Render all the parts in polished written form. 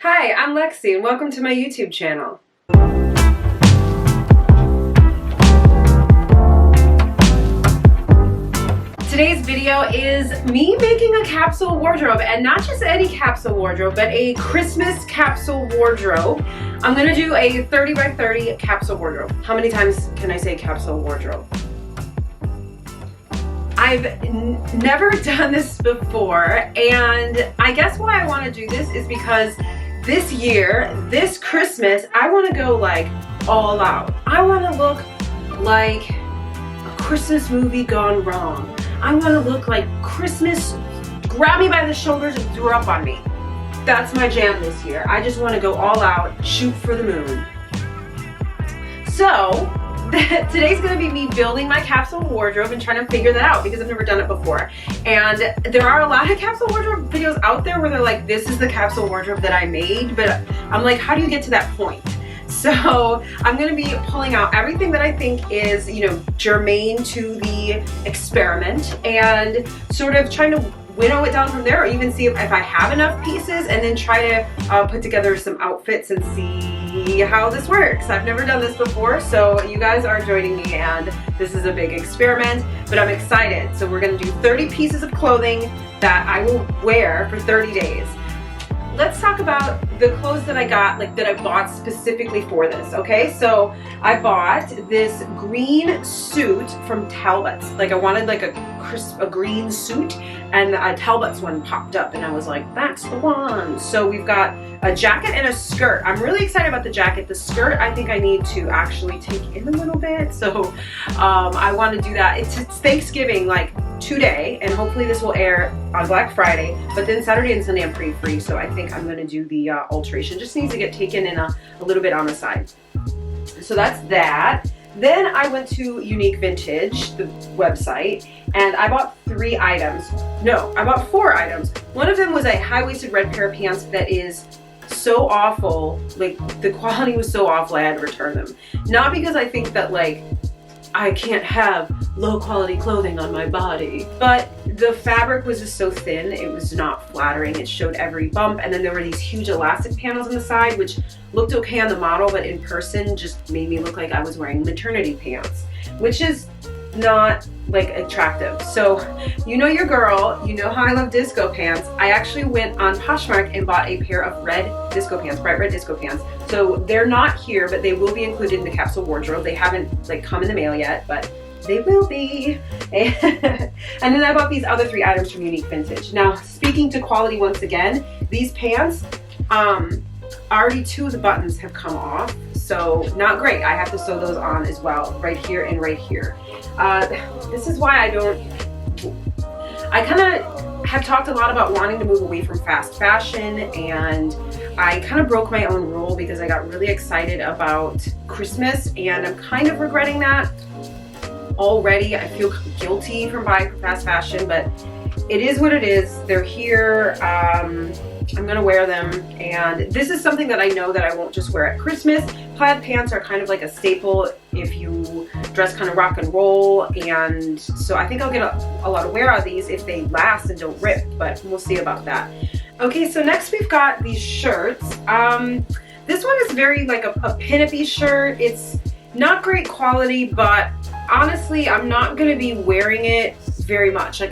Hi, I'm Lexi and welcome to my YouTube channel. Today's video is me making a capsule wardrobe, and not just any capsule wardrobe, but a Christmas capsule wardrobe. I'm gonna do a 30 by 30 capsule wardrobe. How many times can I say capsule wardrobe? I've never done this before, and I guess why I want to do this is because this year, this Christmas, I want to go like all out. I want to look like a Christmas movie gone wrong. I want to look like Christmas grabbed me by the shoulders and threw up on me. That's my jam this year. I just want to go all out, shoot for the moon. So today's going to be me building my capsule wardrobe and trying to figure that out because I've never done it before. And there are a lot of capsule wardrobe videos out there where they're like, this is the capsule wardrobe that I made, but I'm like, how do you get to that point? So I'm going to be pulling out everything that I think is, germane to the experiment and sort of trying to winnow it down from there, or even see if I have enough pieces, and then try to put together some outfits and see how this works. I've never done this before, so you guys are joining me, and this is a big experiment, but I'm excited. So we're gonna do 30 pieces of clothing that I will wear for 30 days. Let's talk about the clothes that I got, that I bought specifically for this, okay? So I bought this green suit from Talbots. I wanted a green suit, and a Talbots one popped up, and I was like, that's the one. So we've got a jacket and a skirt. I'm really excited about the jacket. The skirt, I think I need to actually take in a little bit. So I want to do that. It's Thanksgiving, today, and hopefully this will air on Black Friday, but then Saturday and Sunday I'm pretty free, so I think I'm going to do the alteration. Just needs to get taken in a little bit on the side. So that's that. Then I went to Unique Vintage, the website, and I bought 3 items. No, I bought 4 items. One of them was a high-waisted red pair of pants that is so awful. The quality was so awful I had to return them. Not because I think that I can't have low quality clothing on my body, but the fabric was just so thin, it was not flattering. It showed every bump, and then there were these huge elastic panels on the side, which looked okay on the model, but in person just made me look like I was wearing maternity pants, which is not attractive. So your girl, you know how I love disco pants. I actually went on Poshmark and bought a pair of red disco pants, bright red disco pants. So they're not here, but they will be included in the capsule wardrobe. They haven't come in the mail yet, but they will be. And then I bought these other 3 items from Unique Vintage. Now, speaking to quality once again, these pants, already 2 of the buttons have come off, so not great. I have to sew those on as well, right here and right here. This is why I kind of have talked a lot about wanting to move away from fast fashion, and I kind of broke my own rule because I got really excited about Christmas, and I'm kind of regretting that already. I feel guilty from buying from fast fashion, but it is what it is. They're here. I'm gonna wear them, and this is something that I know that I won't just wear at Christmas. Plaid pants are kind of like a staple if you dress kind of rock and roll, and so I think I'll get a lot of wear out of these if they last and don't rip, but we'll see about that. Okay, so next we've got these shirts. This one is very a pin-up-y shirt. It's not great quality, but honestly, I'm not gonna be wearing it very much.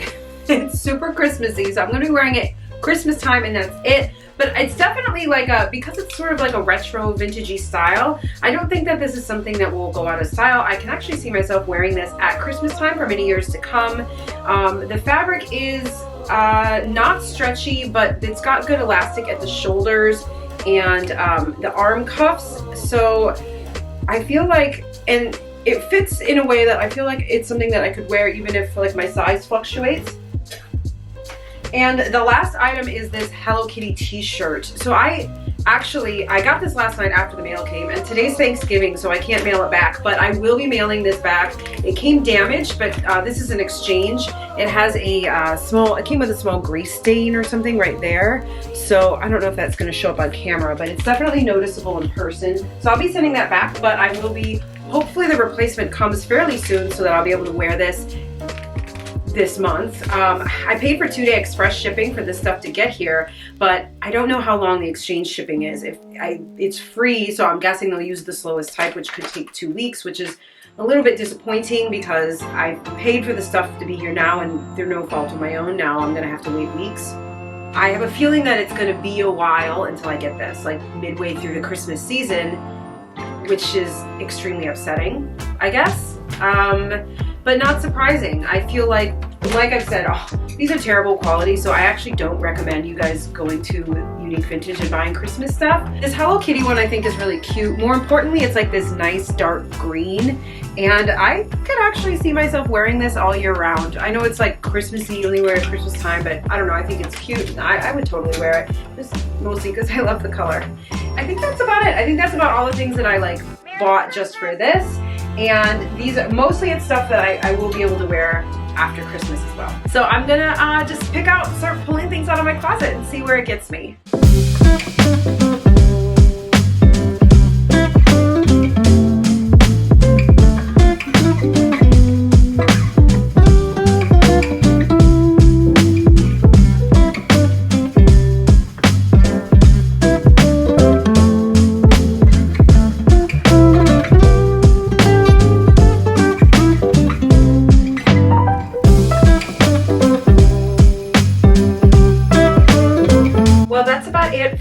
It's super Christmassy, so I'm gonna be wearing it Christmas time, and that's it. But it's definitely because it's sort of a retro vintagey style, I don't think that this is something that will go out of style. I can actually see myself wearing this at Christmas time for many years to come. The fabric is not stretchy, but it's got good elastic at the shoulders and the arm cuffs, so I feel and it fits in a way that I feel it's something that I could wear even if my size fluctuates. And the last item is this Hello Kitty t-shirt. So I got this last night after the mail came, and today's Thanksgiving, so I can't mail it back, but I will be mailing this back. It came damaged, but this is an exchange. It has it came with a small grease stain or something right there. So I don't know if that's gonna show up on camera, but it's definitely noticeable in person. So I'll be sending that back, but hopefully the replacement comes fairly soon so that I'll be able to wear this this month. I paid for 2-day express shipping for this stuff to get here, but I don't know how long the exchange shipping is. It's free, so I'm guessing they'll use the slowest type, which could take 2 weeks, which is a little bit disappointing because I paid for the stuff to be here now and through no fault of my own. Now I'm gonna have to wait weeks. I have a feeling that it's gonna be a while until I get this, like midway through the Christmas season, which is extremely upsetting, I guess. But not surprising. I feel like I've said, these are terrible quality, so I actually don't recommend you guys going to Unique Vintage and buying Christmas stuff. This Hello Kitty one I think is really cute. More importantly, it's like this nice dark green, and I could actually see myself wearing this all year round. I know it's like Christmassy, you only wear it at Christmas time, but I don't know, I think it's cute. I would totally wear it, just mostly because I love the color. I think that's about it. I think that's about all the things that I like bought just for this. And these are mostly it's stuff that I will be able to wear after Christmas as well. So I'm gonna just start pulling things out of my closet and see where it gets me.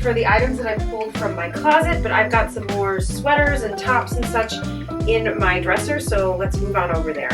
For the items that I pulled from my closet, but I've got some more sweaters and tops and such in my dresser, so let's move on over there.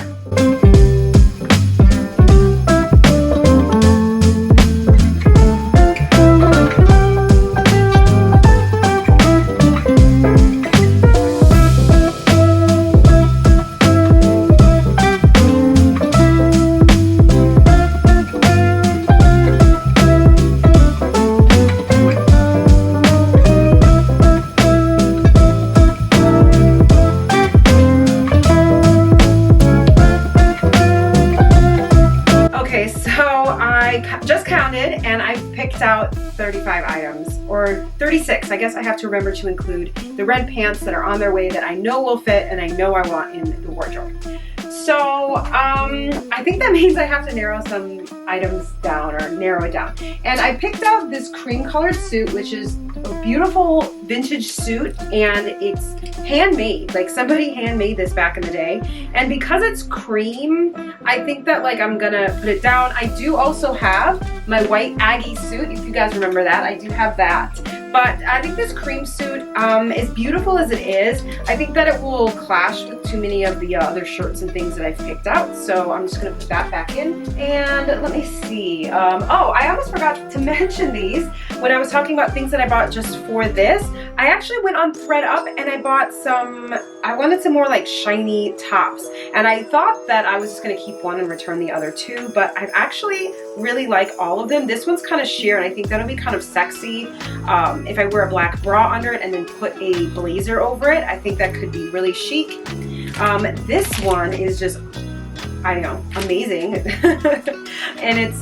And I picked out 35 items, or 36. I guess I have to remember to include the red pants that are on their way that I know will fit and I know I want in the wardrobe. So I think that means I have to narrow some items down, or narrow it down. And I picked out this cream colored suit, which is a beautiful vintage suit, and it's handmade. Like somebody handmade this back in the day. And because it's cream, I think that like I'm gonna put it down. I do also have my white Aggie suit, if you guys remember that. I do have that. But I think this cream suit, as beautiful as it is, I think that it will clash with too many of the other shirts and things that I've picked out. So I'm just gonna put that back in. And let me see. Oh, I almost forgot to mention these when I was talking about things that I bought just for this. I actually went on ThredUp and I bought I wanted some more like shiny tops. And I thought that I was just gonna keep one and return the other two, but I actually really like all of them. This one's kind of sheer, and I think that'll be kind of sexy. If I wear a black bra under it and then put a blazer over it, I think that could be really chic. This one is just, I don't know, amazing. And it's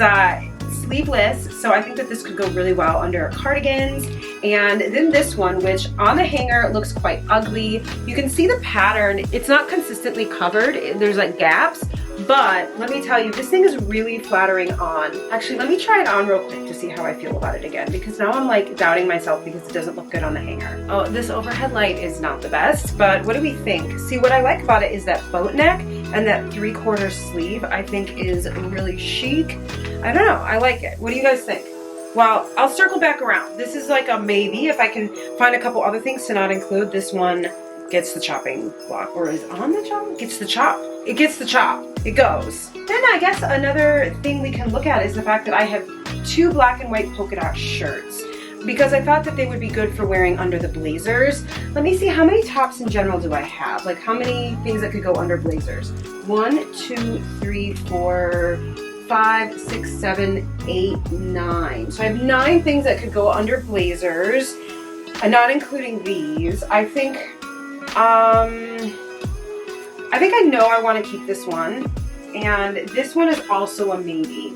sleeveless, so I think that this could go really well under cardigans. And then this one, which on the hanger looks quite ugly. You can see the pattern. It's not consistently covered. There's like gaps. But let me tell you, this thing is really flattering on. Actually, let me try it on real quick to see how I feel about it again, because now I'm like doubting myself because it doesn't look good on the hanger. Oh, this overhead light is not the best, but what do we think? See, what I like about it is that boat neck and that 3/4 sleeve I think is really chic. I don't know, I like it. What do you guys think? Well, I'll circle back around. This is like a maybe if I can find a couple other things to not include. This one gets the chopping block, or is on the chop? Gets the chop. It gets the chop. It goes. Then I guess another thing we can look at is the fact that I have 2 black and white polka dot shirts, because I thought that they would be good for wearing under the blazers. Let me see, how many tops in general do I have? Like how many things that could go under blazers? 1, 2, 3, 4, 5, 6, 7, 8, 9. So I have 9 things that could go under blazers, and not including these. I think I know I want to keep this one, and this one is also a maybe,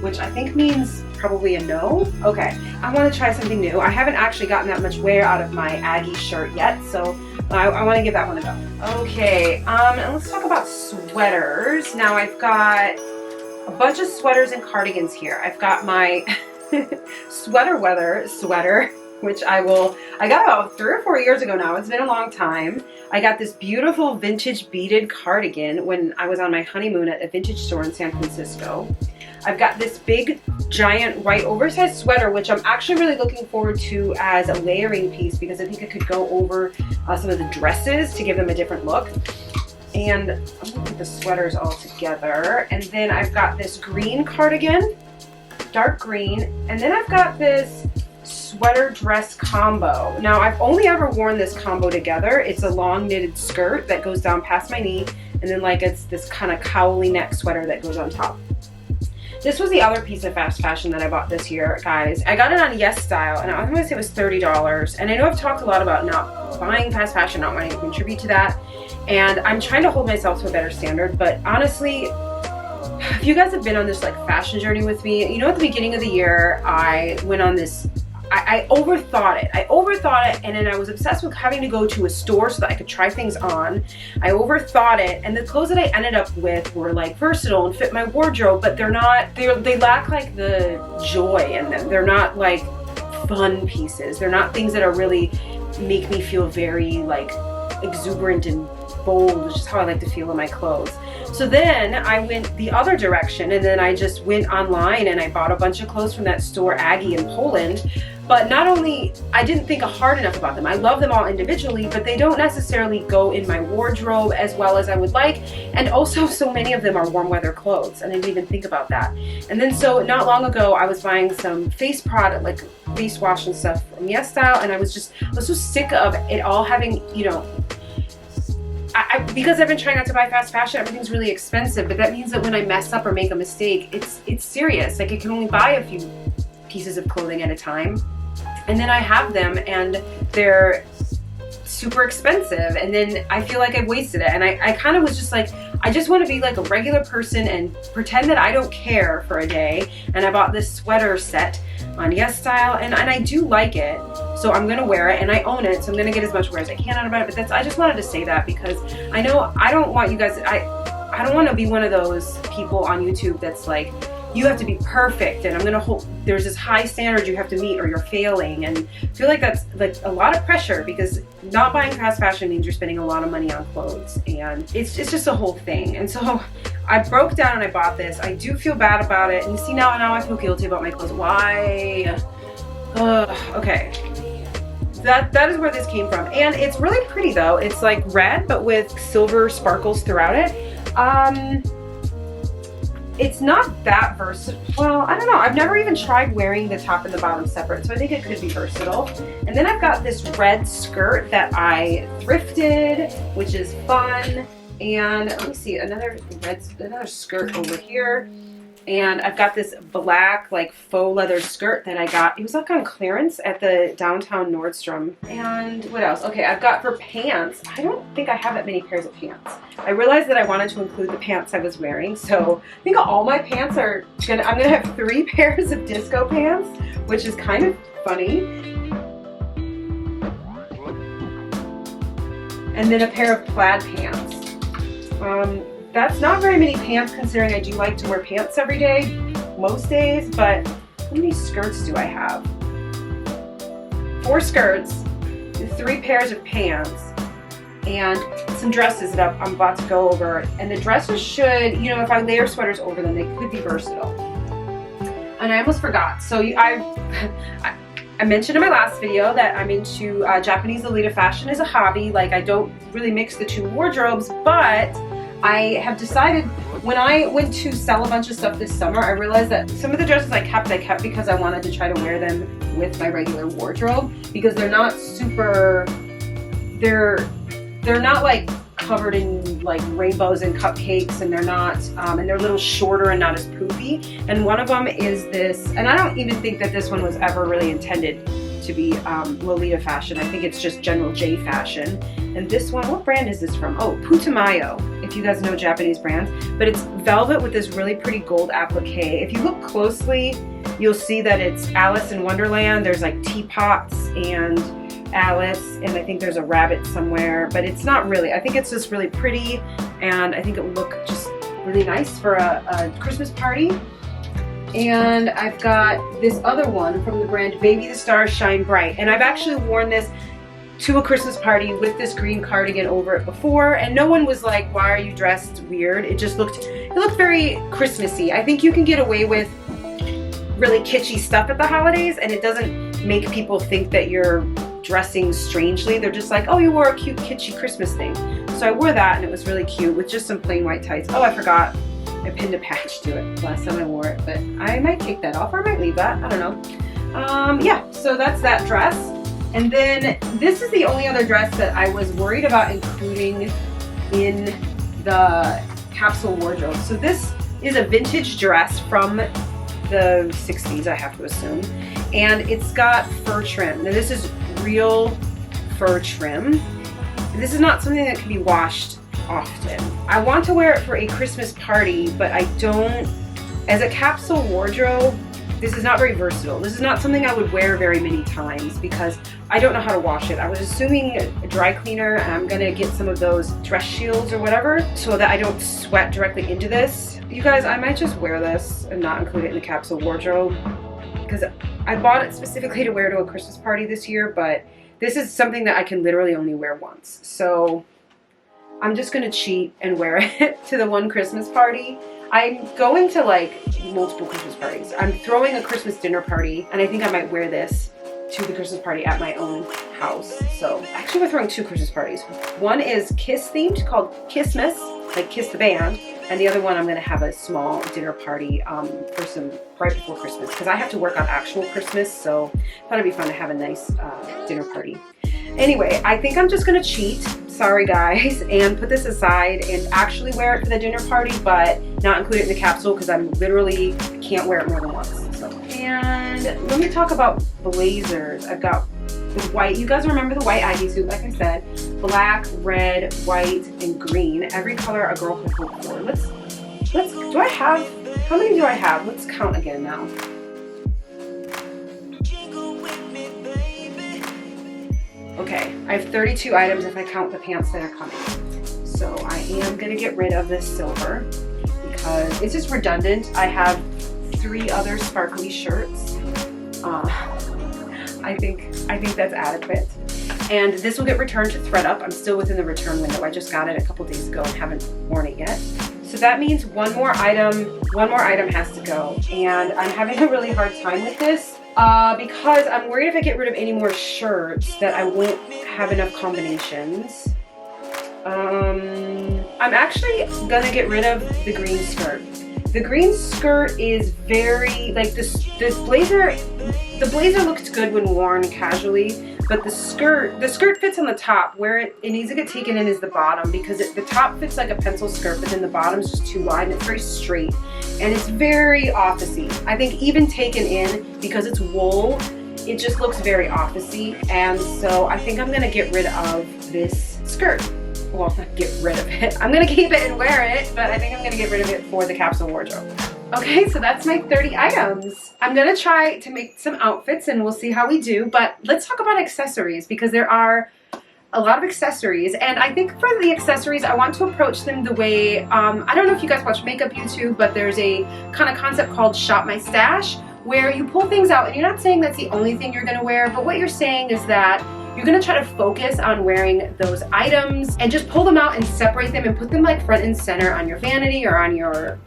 which I think means probably a no. Okay, I want to try something new. I haven't actually gotten that much wear out of my Aggie shirt yet, so I want to give that one a go. Okay, and let's talk about sweaters. Now I've got a bunch of sweaters and cardigans here. I've got my sweater weather sweater, which I got about 3 or 4 years ago now. It's been a long time. I got this beautiful vintage beaded cardigan when I was on my honeymoon at a vintage store in San Francisco. I've got this big, giant, white, oversized sweater, which I'm actually really looking forward to as a layering piece because I think it could go over some of the dresses to give them a different look. And I'm gonna put the sweaters all together. And then I've got this green cardigan, dark green, and then I've got this sweater dress combo. Now, I've only ever worn this combo together. It's a long knitted skirt that goes down past my knee, and then like it's this kind of cowly neck sweater that goes on top. This was the other piece of fast fashion that I bought this year, guys. I got it on Yes Style, and I'm gonna say it was $30. And I know I've talked a lot about not buying fast fashion, not wanting to contribute to that, and I'm trying to hold myself to a better standard, but honestly, if you guys have been on this like fashion journey with me, you know at the beginning of the year, I went on this, I overthought it, and then I was obsessed with having to go to a store so that I could try things on. I overthought it, and the clothes that I ended up with were like versatile and fit my wardrobe, but they lack like the joy in them. They're not like fun pieces. They're not things that are really make me feel very like exuberant and bold, which is how I like to feel in my clothes. So then I went the other direction, and then I just went online and I bought a bunch of clothes from that store, Aggie in Poland. But not only, I didn't think hard enough about them. I love them all individually, but they don't necessarily go in my wardrobe as well as I would like. And also, so many of them are warm weather clothes, and I didn't even think about that. And then so not long ago, I was buying some face product, like face wash and stuff from Yes Style, and I was so sick of it all having, you know, because I've been trying not to buy fast fashion, everything's really expensive, but that means that when I mess up or make a mistake, it's serious. Like I can only buy a few pieces of clothing at a time, and then I have them and they're super expensive, and then I feel like I've wasted it. And I kind of was just like, I just want to be like a regular person and pretend that I don't care for a day. And I bought this sweater set on Yes Style, and I do like it, so I'm gonna wear it, and I own it, so I'm gonna get as much wear as I can out of it. But I just wanted to say that because I know I don't want you guys, I don't want to be one of those people on YouTube that's like, you have to be perfect, and I'm gonna hold, there's this high standard you have to meet or you're failing, and I feel like that's like a lot of pressure because not buying fast fashion means you're spending a lot of money on clothes, and it's just a whole thing. And so I broke down and I bought this. I do feel bad about it, and you see now I feel guilty about my clothes. Why? Okay. That is where this came from, and it's really pretty though. It's like red but with silver sparkles throughout it. It's not that versatile. Well, I don't know. I've never even tried wearing the top and the bottom separate, so I think it could be versatile. And then I've got this red skirt that I thrifted, which is fun. And let me see, another skirt over here. And I've got this black like faux leather skirt that I got. It was like on clearance at the downtown Nordstrom. And what else? Okay, I've got for pants. I don't think I have that many pairs of pants. I realized that I wanted to include the pants I was wearing, so I think all my pants are I'm gonna have 3 pairs of disco pants, which is kind of funny. And then a pair of plaid pants. That's not very many pants considering I do like to wear pants every day, most days, but how many skirts do I have? 4 skirts, 3 pairs of pants, and some dresses that I'm about to go over. And the dresses should, you know, if I layer sweaters over them, they could be versatile. And I almost forgot. So I mentioned in my last video that I'm into Japanese Lolita fashion as a hobby. Like I don't really mix the 2 wardrobes, but I have decided when I went to sell a bunch of stuff this summer, I realized that some of the dresses I kept because I wanted to try to wear them with my regular wardrobe, because they're not super, they're not like covered in like rainbows and cupcakes, and they're not, and they're a little shorter and not as poofy. And one of them is this, and I don't even think that this one was ever really intended to be Lolita fashion. I think it's just general J fashion. And this one, what brand is this from? Oh, Putumayo, if you guys know Japanese brands. But it's velvet with this really pretty gold applique. If you look closely, you'll see that it's Alice in Wonderland. There's like teapots and Alice, and I think there's a rabbit somewhere, but it's not really. I think it's just really pretty, and I think it would look just really nice for a Christmas party. And I've got this other one from the brand Baby the Stars Shine Bright. And I've actually worn this to a Christmas party with this green cardigan over it before, and no one was like, why are you dressed weird? It looked very Christmassy. I think you can get away with really kitschy stuff at the holidays and it doesn't make people think that you're dressing strangely. They're just like, oh, you wore a cute kitschy Christmas thing. So I wore that and it was really cute with just some plain white tights. Oh, I forgot. I pinned a patch to it last time I wore it, but I might take that off or I might leave that. I don't know. Yeah, so that's that dress. And then this is the only other dress that I was worried about including in the capsule wardrobe. So this is a vintage dress from the 60s, I have to assume. And it's got fur trim. Now this is real fur trim. This is not something that can be washed often. I want to wear it for a Christmas party, but I don't, as a capsule wardrobe, this is not very versatile. This is not something I would wear very many times because I don't know how to wash it. I was assuming a dry cleaner, and I'm gonna get some of those dress shields or whatever so that I don't sweat directly into this. You guys, I might just wear this and not include it in the capsule wardrobe because I bought it specifically to wear to a Christmas party this year, but this is something that I can literally only wear once. So I'm just gonna cheat and wear it to the one Christmas party. I'm going to like multiple Christmas parties. I'm throwing a Christmas dinner party and I think I might wear this to the Christmas party at my own house. So actually we're throwing two Christmas parties. One is Kiss themed called Kissmas, like Kiss the band. And the other one I'm gonna have a small dinner party for some right before Christmas because I have to work on actual Christmas. So I thought it'd be fun to have a nice dinner party. Anyway, I think I'm just gonna cheat, sorry guys, and put this aside and actually wear it for the dinner party, but not include it in the capsule because I'm literally can't wear it more than once. So, and let me talk about blazers. I've got the white, you guys remember the white Ivy suit, like I said, black, red, white, and green. Every color a girl could hope for. Do I have, how many do I have? Let's count again now. Okay, I have 32 items if I count the pants that are coming. So I am gonna get rid of this silver because it's just redundant. I have 3 other sparkly shirts. I think that's adequate. And this will get returned to thredUP. I'm still within the return window. I just got it a couple days ago and haven't worn it yet. So that means one more item has to go. And I'm having a really hard time with this. Because I'm worried if I get rid of any more shirts that I won't have enough combinations. I'm actually gonna get rid of the green skirt. The green skirt is very, like this blazer, the blazer looks good when worn casually, but the skirt fits on the top. Where it needs to get taken in is the bottom because the top fits like a pencil skirt, but then the bottom's just too wide and it's very straight. And it's very officey. I think even taken in, because it's wool, it just looks very officey. And so I think I'm gonna get rid of this skirt. Well, not get rid of it. I'm gonna keep it and wear it, but I think I'm gonna get rid of it for the capsule wardrobe. Okay, so that's my 30 items. I'm gonna try to make some outfits and we'll see how we do, but let's talk about accessories because there are a lot of accessories, and I think for the accessories I want to approach them the way, I don't know if you guys watch makeup YouTube, but there's a kind of concept called Shop My Stash where you pull things out and you're not saying that's the only thing you're gonna wear, but what you're saying is that you're gonna try to focus on wearing those items and just pull them out and separate them and put them like front and center on your vanity or on your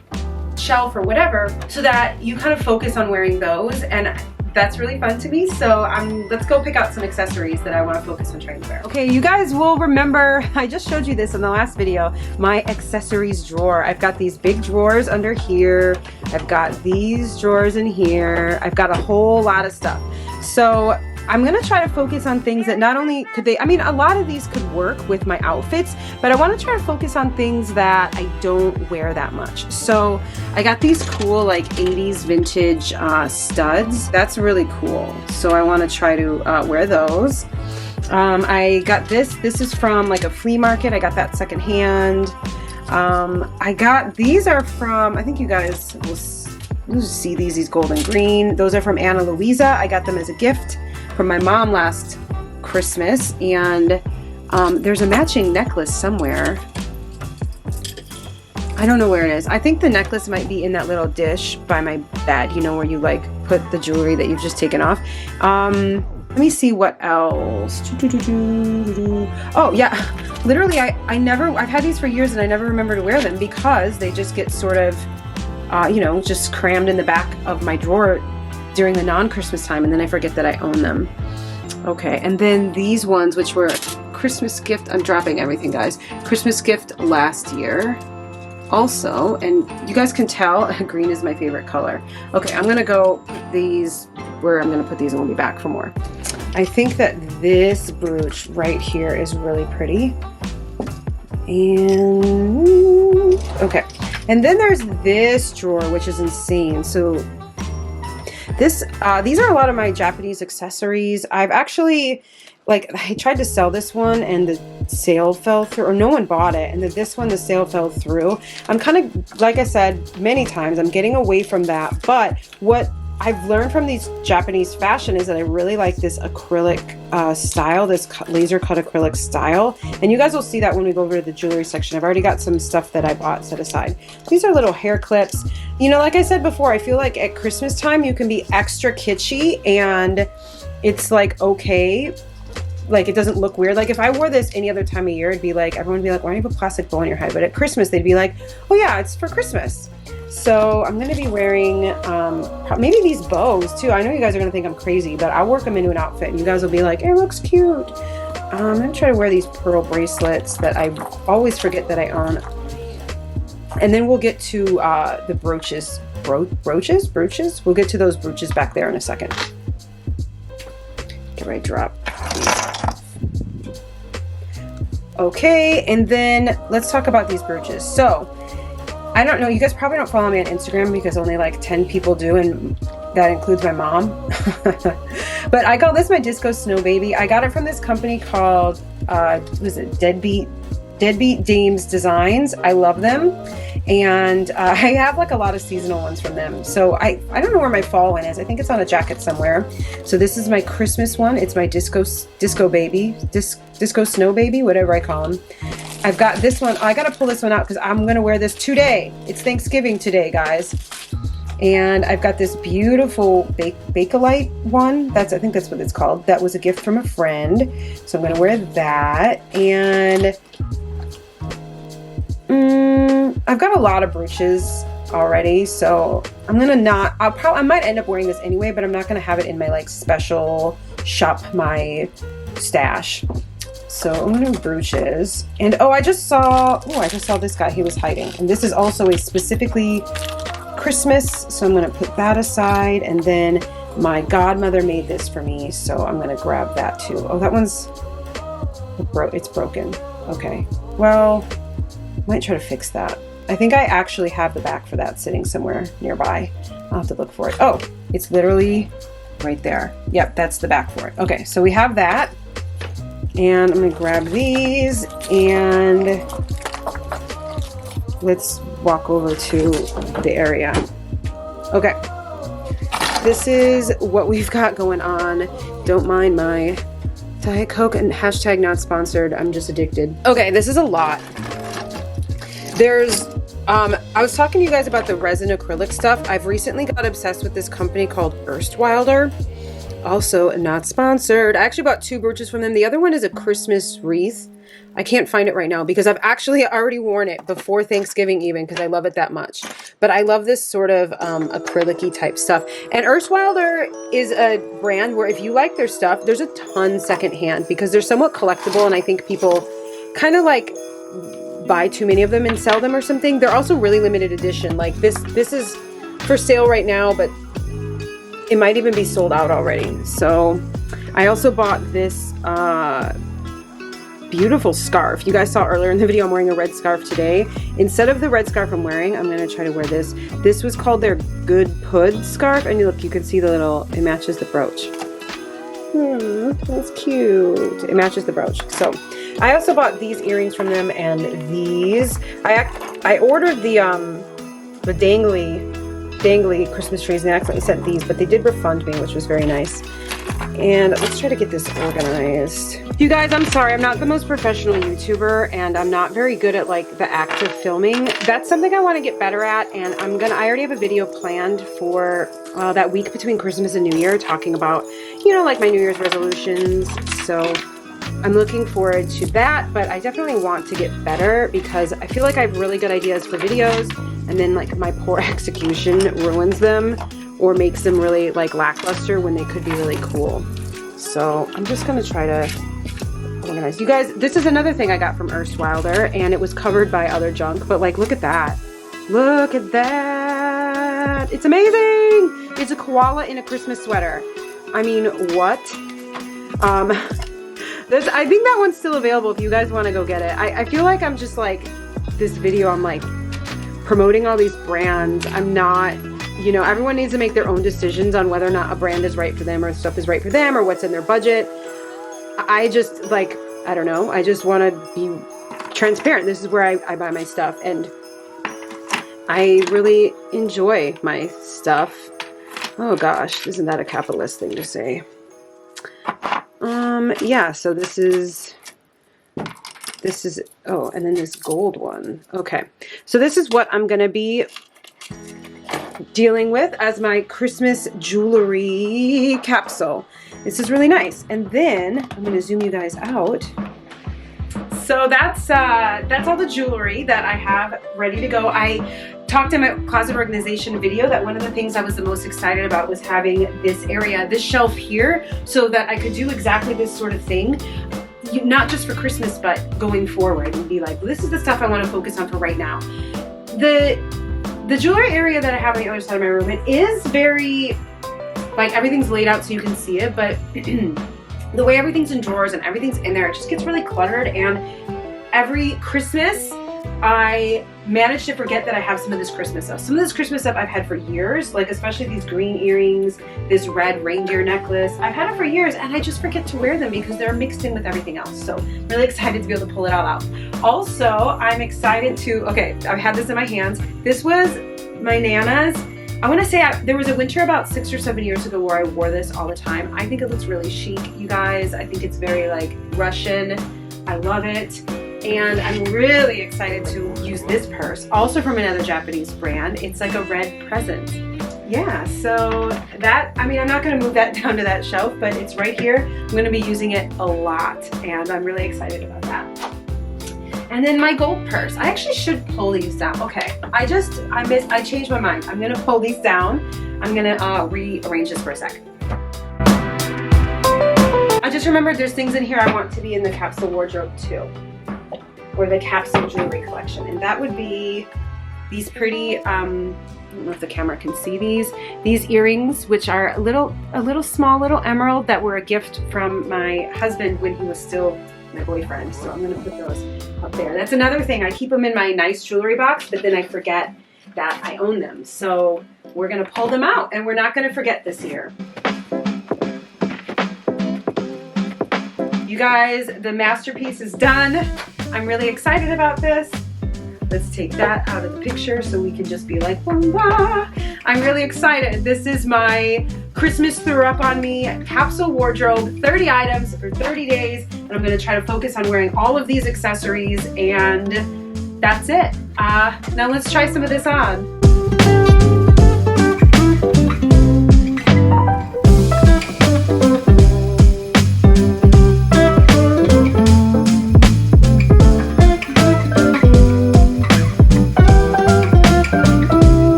shelf or whatever so that you kind of focus on wearing those, and that's really fun to me. So let's go pick out some accessories that I want to focus on trying to wear. Okay, you guys will remember, I just showed you this in the last video, my accessories drawer. I've got these big drawers under here. I've got these drawers in here. I've got a whole lot of stuff. So I'm gonna try to focus on things that not only could they, I mean, a lot of these could work with my outfits, but I wanna try to focus on things that I don't wear that much. So I got these cool like 80s vintage studs. That's really cool. So I wanna try to wear those. I got this is from like a flea market. I got that secondhand. These are from, I think you guys will see these gold and green. Those are from Ana Luisa. I got them as a gift from my mom last Christmas, and there's a matching necklace somewhere. I don't know where it is. I think the necklace might be in that little dish by my bed, you know, where you like put the jewelry that you've just taken off. Let me see what else. Oh yeah, literally I've had these for years and I never remember to wear them because they just get sort of, you know, just crammed in the back of my drawer during the non-Christmas time, and then I forget that I own them. Okay, and then these ones, which were Christmas gift, I'm dropping everything, guys. Christmas gift last year. Also, and you guys can tell, green is my favorite color. Okay, I'm gonna go put these where I'm gonna put these and we'll be back for more. I think that this brooch right here is really pretty. And, okay. And then there's this drawer, which is insane. So this, these are a lot of my Japanese accessories. I've actually, like, I tried to sell this one and the sale fell through, or no one bought it, and then this one, the sale fell through. I'm kind of, like I said many times, I'm getting away from that, but what I've learned from these Japanese fashion is that I really like this acrylic style, this laser cut acrylic style, and you guys will see that when we go over to the jewelry section. I've already got some stuff that I bought set aside. These are little hair clips. You know, like I said before, I feel like at Christmas time you can be extra kitschy and it's like okay. Like, it doesn't look weird. Like, if I wore this any other time of year, it'd be like, everyone would be like, why don't you put plastic bow on your head? But at Christmas, they'd be like, oh yeah, it's for Christmas. So I'm going to be wearing maybe these bows too. I know you guys are going to think I'm crazy, but I'll work them into an outfit and you guys will be like, it looks cute. I'm going to try to wear these pearl bracelets that I always forget that I own. And then we'll get to the brooches. Brooches? We'll get to those brooches back there in a second. Get ready to drop. Okay, and then let's talk about these brooches. So, I don't know, you guys probably don't follow me on Instagram because only like 10 people do, and that includes my mom. But I call this my Disco Snow Baby. I got it from this company called, was it Deadbeat Dames Designs. I love them. And I have like a lot of seasonal ones from them. So I don't know where my fall one is. I think it's on a jacket somewhere. So this is my Christmas one. It's my Disco Snow Baby, whatever I call them. I've got this one. I got to pull this one out because I'm going to wear this today. It's Thanksgiving today, guys. And I've got this beautiful Bakelite one. I think that's what it's called. That was a gift from a friend. So I'm going to wear that. And I've got a lot of brooches already, so I'm gonna I might end up wearing this anyway, but I'm not gonna have it in my like special shop my stash. So I'm gonna brooches. And I just saw this guy. He was hiding. And this is also a specifically Christmas, so I'm gonna put that aside. And then my godmother made this for me, so I'm gonna grab that too. Oh, that one's it's broken. Okay, well, might try to fix that. I think I actually have the back for that sitting somewhere nearby. I'll have to look for it. Oh, it's literally right there. Yep, that's the back for it. Okay, so we have that. And I'm gonna grab these and let's walk over to the area. Okay, this is what we've got going on. Don't mind my Diet Coke and hashtag not sponsored. I'm just addicted. Okay, this is a lot. There's, I was talking to you guys about the resin acrylic stuff. I've recently got obsessed with this company called Erstwilder. Also not sponsored. I actually bought 2 brooches from them. The other one is a Christmas wreath. I can't find it right now because I've actually already worn it before Thanksgiving even because I love it that much. But I love this sort of acrylic-y type stuff. And Erstwilder is a brand where if you like their stuff, there's a ton secondhand because they're somewhat collectible and I think people kind of like buy too many of them and sell them or something. They're also really limited edition. Like this is for sale right now, but it might even be sold out already. So I also bought this beautiful scarf. You guys saw earlier in the video I'm wearing a red scarf today. Instead of the red scarf I'm wearing, I'm going to try to wear this. This was called their Good Pud scarf, and look, you can see the little, it matches the brooch. That's cute. It matches the brooch. So I also bought these earrings from them and these. I ordered the dangly Christmas trees and they accidentally sent these, but they did refund me, which was very nice. And let's try to get this organized. You guys, I'm sorry, I'm not the most professional YouTuber and I'm not very good at like the act of filming. That's something I want to get better at, and I already have a video planned for that week between Christmas and New Year talking about, you know, like my New Year's resolutions. So I'm looking forward to that, but I definitely want to get better because I feel like I have really good ideas for videos and then like my poor execution ruins them or makes them really like lackluster when they could be really cool. So I'm just gonna try to organize. You guys, this is another thing I got from Wilder, and it was covered by other junk, but like look at that. Look at that. It's amazing. It's a koala in a Christmas sweater. I mean, what? I think that one's still available if you guys want to go get it. I feel like I'm just like, this video, I'm like promoting all these brands. I'm not, you know, everyone needs to make their own decisions on whether or not a brand is right for them or stuff is right for them or what's in their budget. I just like, I don't know. I just want to be transparent. This is where I buy my stuff, and I really enjoy my stuff. Oh gosh, isn't that a capitalist thing to say? Yeah, so this is, oh, and then this gold one. Okay, so this is what I'm gonna be dealing with as my Christmas jewelry capsule. This is really nice. And then I'm gonna zoom you guys out. So that's all the jewelry that I have ready to go. I talked in my closet organization video that one of the things I was the most excited about was having this area, this shelf here, so that I could do exactly this sort of thing, not just for Christmas, but going forward, and be like, well, this is the stuff I want to focus on for right now. The jewelry area that I have on the other side of my room, it is very, like, everything's laid out so you can see it, but the way everything's in drawers and everything's in there, it just gets really cluttered. And every Christmas, I manage to forget that I have some of this Christmas stuff. Some of this Christmas stuff I've had for years, like especially these green earrings, this red reindeer necklace. I've had it for years and I just forget to wear them because they're mixed in with everything else. So I'm really excited to be able to pull it all out. Also, I'm excited to, okay, I've had this in my hands. This was my Nana's. I want to say there was a winter about 6 or 7 years ago where I wore this all the time. I think it looks really chic, you guys. I think it's very like Russian. I love it. And I'm really excited to use this purse, also from another Japanese brand. It's like a red present. Yeah, so that, I mean, I'm not gonna move that down to that shelf, but it's right here. I'm gonna be using it a lot, and I'm really excited about that. And then my gold purse. I actually should pull these down. Okay, I changed my mind. I'm gonna pull these down. I'm gonna rearrange this for a sec. I just remembered there's things in here I want to be in the capsule wardrobe too, or the capsule jewelry collection, and that would be these pretty, I don't know if the camera can see these earrings, which are a small little emerald that were a gift from my husband when he was still my boyfriend. So I'm gonna put those up there. That's another thing. I keep them in my nice jewelry box, but then I forget that I own them. So we're gonna pull them out, and we're not gonna forget this year. You guys, the masterpiece is done. I'm really excited about this. Let's take that out of the picture so we can just be like, wah. I'm really excited. This is my Christmas Threw Up On Me capsule wardrobe, 30 items for 30 days. And I'm gonna try to focus on wearing all of these accessories, and that's it. Now let's try some of this on.